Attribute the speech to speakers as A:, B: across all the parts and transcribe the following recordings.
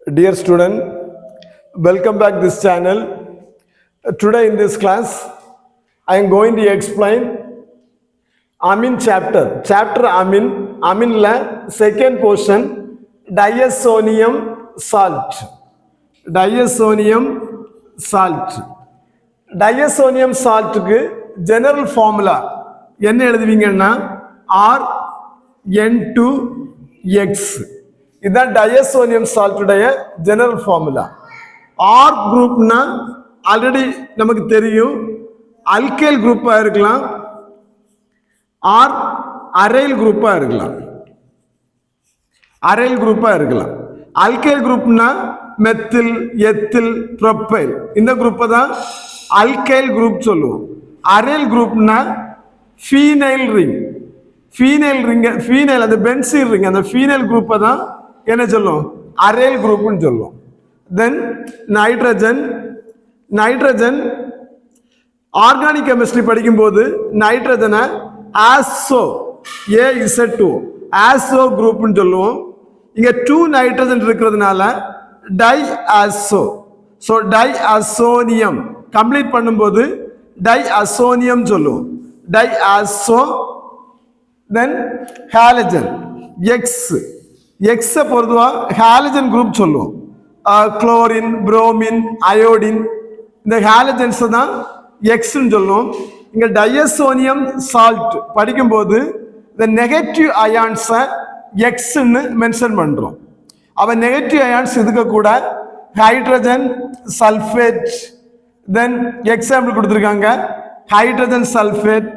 A: Dear student, welcome back this channel. Today in this class, I am going to explain amine chapter. Chapter amine la second portion, diazonium salt. Diazonium salt. Diazonium salt க்கு general formula என்ன எழுதுவீங்கன்னா RN2X. இதுதான் diazonium சால்ட்டுடைய general formula. R குரூப்னா already நமக்கு தெரியும், alkyl குரூப்பா இருக்கலாம், ஆர் அரைல் குரூப்பா இருக்கலாம். அரைல் குரூப்பா இருக்கலாம். அல்கைல் குரூப்னா மெத்தில், எத்தில், ப்ரொப்பைல், இந்த குரூப்பை தான் அல்கைல் குரூப் சொல்லுவோம். அரைல் குரூப்னா phenyl ring. Phenyl ring, phenyl அந்த பென்சீன் ரிங், அந்த ஃபீனைல் குரூப்பை தான் என்ன சொல்லுவோம், அரைல் குரூப்னு சொல்லுவோம். Then nitrogen. Nitrogen organic chemistry படிக்கும்போது நைட்ரஜனை ஆசோ, AZ2 ஆசோ குரூப்னு சொல்லுவோம். இங்க 2 நைட்ரஜன் இருக்கிறதுனால டை ஆசோ. ஸோ டை அசோனியம் கம்ப்ளீட் பண்ணும்போது டை அசோனியம் சொல்லுவோம். டை ஆசோ. தென் ஹாலஜன் எக்ஸ். எக்ஸை பொறுத்துவா ஹாலஜன் குரூப் சொல்லுவோம். குளோரின், புரோமின், அயோடின், இந்த ஹாலஜன்ஸை தான் எக்ஸ்ன்னு சொல்லுவோம். இங்கே டயசோனியம் சால்ட் படிக்கும்போது இந்த நெகட்டிவ் அயான்ஸை எக்ஸ்ன்னு மென்ஷன் பண்ணுறோம். அவன் நெகட்டிவ் அயான்ஸ் இதுக்கு கூட ஹைட்ரஜன் சல்ஃபேட். தென் எக்ஸாம்பிள் கொடுத்துருக்காங்க, ஹைட்ரஜன் சல்ஃபேட்,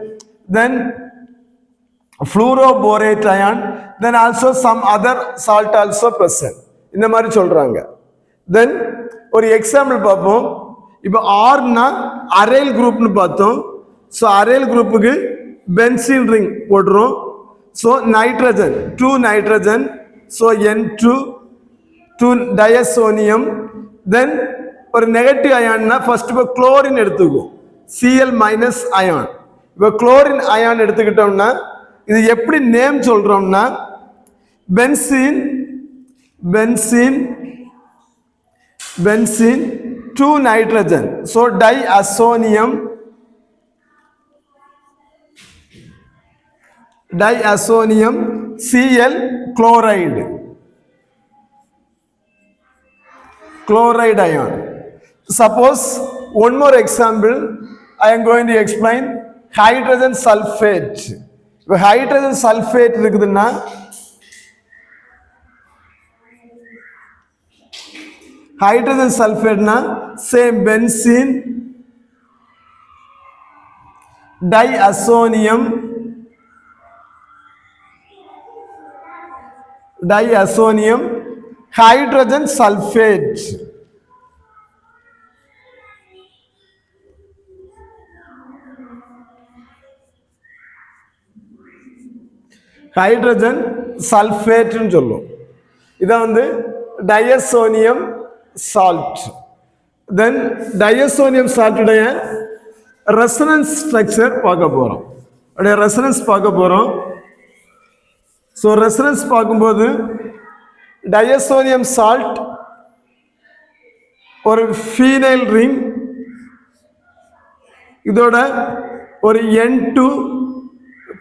A: தென் fluoroborate ion, then also some other salt also present. இந்த மாதிரி சொல்றாங்க. தென் ஒரு எக்ஸாம்பிள் பார்ப்போம். இப்போ ஆர்னா அரைல் குரூப்னு பார்த்தோம். ஸோ அரைல் குரூப்புக்கு பென்சீன் ரிங் போடுறோம். So nitrogen 2 nitrogen, so N2 2 diazonium. தென் ஒரு நெகட்டிவ் அயான்னா ஃபர்ஸ்ட் இப்போ குளோரின் எடுத்துக்குவோம், Cl மைனஸ் அயான். இப்போ குளோரின் அயான் எடுத்துக்கிட்டோம்னா இது எப்படி நேம் சொல்றோம்னா benzene, benzene, benzene 2 nitrogen, so tie அசோனியம், tie அசோனியம் Cl chloride, chloride ion. Suppose one more example I am going to explain, hydrogen sulfate. இப்போ hydrogen sulphate இருக்குதுன்னா hydrogen சல்ஃபேட்னா same benzene, diazonium, diazonium, hydrogen sulphate. Hydrogen சல்ஃபேட்னு சொல்லுவோம். இதான் வந்து diazonium salt. Then diazonium சால்ட்டுடைய resonance structure பார்க்க போகிறோம். அப்படியே ரெசனன்ஸ் பார்க்க போகிறோம். ஸோ ரெசனன்ஸ் பார்க்கும்போது டயசோனியம் சால்ட் ஒரு ஃபீனைல் ரிங், இதோட ஒரு N2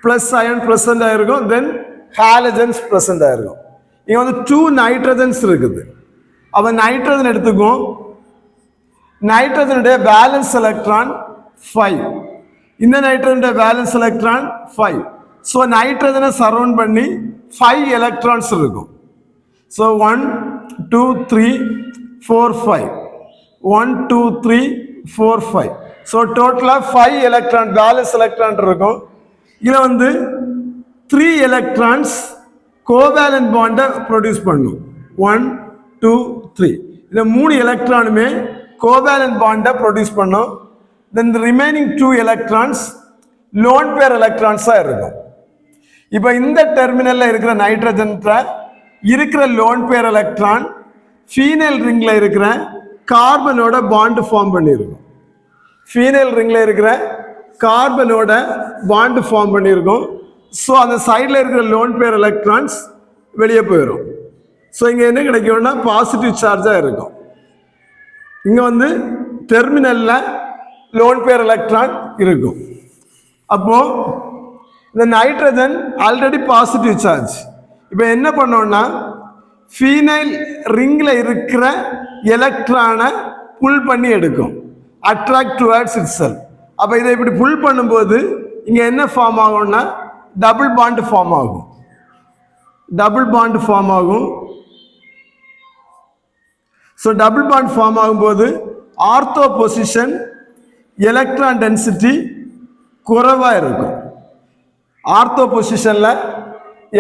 A: பிளஸ் அயன் பிரசன்ட் ஆயிருக்கும். தென் ஹாலஜன்ஸ் பிரசன்ட் ஆயிருக்கும். இங்க வந்து 2 நைட்ரஜன்ஸ் இருக்குது. அவன் நைட்ரஜன் எடுத்துக்கும். நைட்ரஜனுடைய வேலன்ஸ் எலக்ட்ரான் 5, இந்த நைட்ரஜனுடைய வேலன்ஸ் எலக்ட்ரான் 5. ஸோ நைட்ரஜனை சரௌண்ட் பண்ணி 5 எலக்ட்ரான்ஸ் இருக்கும். ஸோ 1 2 3 4 5, 1 2 3 4 5. ஸோ டோட்டலாக 5 எலக்ட்ரான் வேலன்ஸ் எலக்ட்ரான் இருக்கும். இதில் வந்து 3 எலக்ட்ரான்ஸ் கோவேலன்ட் பாண்டை ப்ரொடியூஸ் பண்ணும். 1 2 3, இந்த 3 எலக்ட்ரானுமே கோவேலன்ட் பாண்டை ப்ரொடியூஸ் பண்ணும். தென் ரிமைனிங் 2 எலக்ட்ரான்ஸ் லோன் பேர் எலக்ட்ரான்ஸாக இருக்கும். இப்போ இந்த டெர்மினலில் இருக்கிற நைட்ரஜன் இருக்கிற லோன் பேர் எலக்ட்ரான் ஃபீனைல் ரிங்கில் இருக்கிற கார்பனோட பாண்டு ஃபார்ம் பண்ணியிருக்கும். ஃபீனைல் ரிங்கில் இருக்கிற கார்பனோட பாண்டு ஃபார்ம் பண்ணியிருக்கும். ஸோ அந்த சைடில் இருக்கிற லோன் பேர் எலக்ட்ரான்ஸ் வெளியே போயிடும். ஸோ இங்கே என்ன கிடைக்கும்னா பாசிட்டிவ் சார்ஜாக இருக்கும். இங்கே வந்து டெர்மினலில் லோன் பேர் எலக்ட்ரான் இருக்கும். அப்போது இந்த நைட்ரஜன் ஆல்ரெடி பாசிட்டிவ் சார்ஜ். இப்போ என்ன பண்ணோம்னா ஃபீனைல் ரிங்கில் இருக்கிற எலக்ட்ரானை புல் பண்ணி எடுக்கும், அட்ராக்ட் டுவர்ட்ஸ் இட்செல்ஃப். அப்போ இதை இப்படி புல் பண்ணும்போது இங்கே என்ன ஃபார்ம் ஆகும்னா டபுள் பாண்ட் ஃபார்ம் ஆகும். டபுள் பாண்ட் ஃபார்ம் ஆகும். ஸோ டபுள் பாண்ட் ஃபார்ம் ஆகும்போது ஆர்த்தோ பொசிஷன் எலக்ட்ரான் டென்சிட்டி குறைவாக இருக்கும். ஆர்த்தோ பொசிஷனில்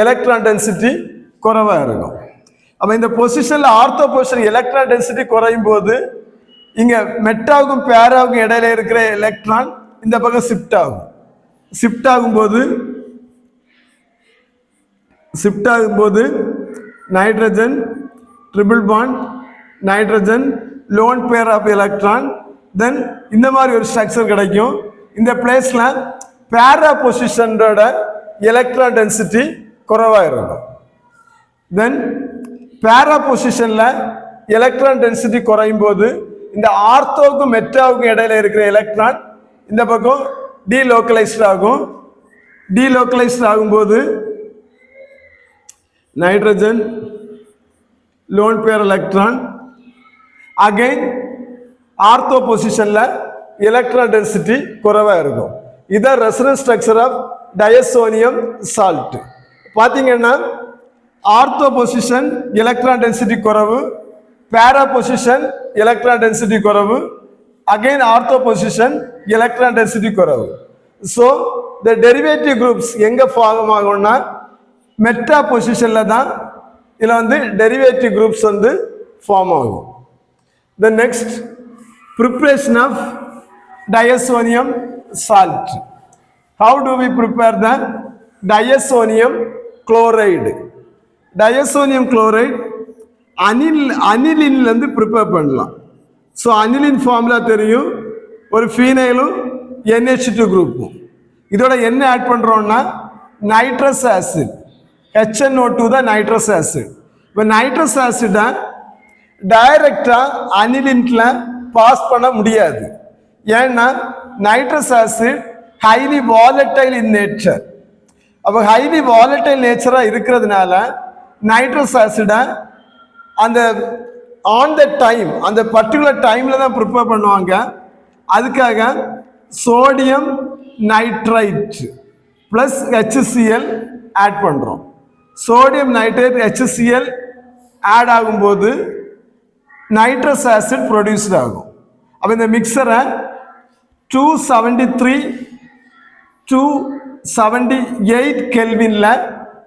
A: எலக்ட்ரான் டென்சிட்டி குறைவாக இருக்கும். அப்போ இந்த பொசிஷனில் ஆர்த்தோ பொசிஷன் எலக்ட்ரான் டென்சிட்டி குறையும் போது இங்கே மெட்டாவுக்கும் பேராவுக்கும் இடையில இருக்கிற எலக்ட்ரான் இந்த பக்கம் ஷிஃப்ட் ஆகும். ஷிஃப்ட் ஆகும்போது nitrogen triple bond, nitrogen lone pair of electron, then இந்த மாதிரி ஒரு ஸ்ட்ரக்சர் கிடைக்கும். இந்த பிளேஸில் பேரா பொசிஷனோட எலக்ட்ரான் டென்சிட்டி குறைவாக இருக்கும். தென் பேரா பொசிஷனில் எலக்ட்ரான் டென்சிட்டி குறையும் போது இந்த ஆர்த்தோவுக்கும் மெட்டாவுக்கும் இடையில இருக்கிற எலக்ட்ரான் இந்த பக்கம் டீலோக்கலைஸ்ட் ஆகும். டீலோக்கலைஸ்ட் ஆகும்போது nitrogen lone pair electron again ortho பொசிஷனில் எலக்ட்ரான் டென்சிட்டி குறைவாக இருக்கும். இதான் resonance structure of diazonium salt. பார்த்தீங்கன்னா ஆர்த்தோ பொசிஷன் எலக்ட்ரான் டென்சிட்டி குறைவு, பேரா பொசிஷன் எலக்ட்ரான் டென்சிட்டி குறைவு, again ortho position electron density குறைவு. ஸோ த டெரிவேட்டிவ் குரூப்ஸ் எங்கே ஃபார்ம் ஆகும்னா மெட்டா பொசிஷனில் தான் இதில் வந்து டெரிவேட்டிவ் குரூப்ஸ் வந்து ஃபார்ம் ஆகும். The next preparation of diazonium salt. How do we prepare the diazonium chloride? Diazonium chloride அனிலின்லேருந்து ப்ரிப்பேர் பண்ணலாம். ஸோ அனிலின் ஃபார்முலா தெரியும், ஒரு ஃபீனைலும் NH2 குரூப்பும். இதோட என்ன ஆட் பண்ணுறோம்னா நைட்ரஸ் ஆசிட், HNO2 தான் நைட்ரஸ் ஆசிட். இப்போ நைட்ரஸ் ஆசிடை டைரக்டாக அனிலின்ல பாஸ் பண்ண முடியாது. ஏன்னா nitrous acid highly volatile in nature. அப்போ ஹைலி வாலட்டைல் நேச்சராக இருக்கிறதுனால நைட்ரஸ் ஆசிடை அந்த ஆன் த டைம், அந்த பர்டிகுலர் டைமில் தான் ப்ரிப்பேர் பண்ணுவாங்க. அதுக்காக sodium nitrite plus HCl add பண்ணுறோம். சோடியம் நைட்ரைட் HCl ஆட் ஆகும்போது நைட்ரஸ் ஆசிட் ப்ரொடியூஸ்ட் ஆகும். அப்போ இந்த மிக்சரை 273 to 78 கெல்வின்ல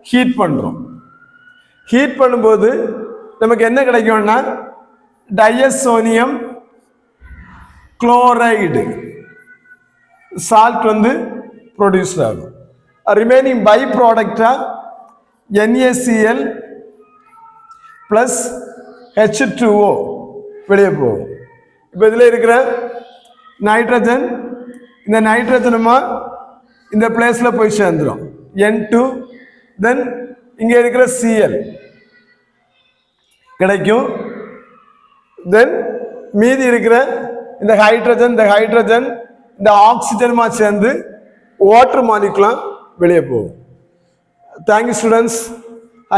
A: ஹீட் பண்ணுறோம். ஹீட் பண்ணும்போது நமக்கு என்ன கிடைக்கும்னா டயசோனியம் குளோரைடு சால்ட் வந்து ப்ரொடியூஸ் ஆகும். ரிமைனிங் பை ப்ராடக்டாக NaCl ப்ளஸ் H2O வெளியே போகும். இப்போ இதில் இருக்கிற நைட்ரஜன், இந்த நைட்ரஜனுமா இந்த பிளேஸில் போய் சேர்ந்துடும் N2, தென் இங்கே இருக்கிற Cl கிடைக்கும். தென் மீதி இருக்கிற இந்த ஹைட்ரஜன் இந்த ஆக்சிஜனுமா சேர்ந்து வாட்டர் மாலிகுலாம் வெளியே போகும். Thank you students.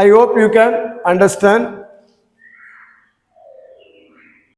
A: I hope you can understand.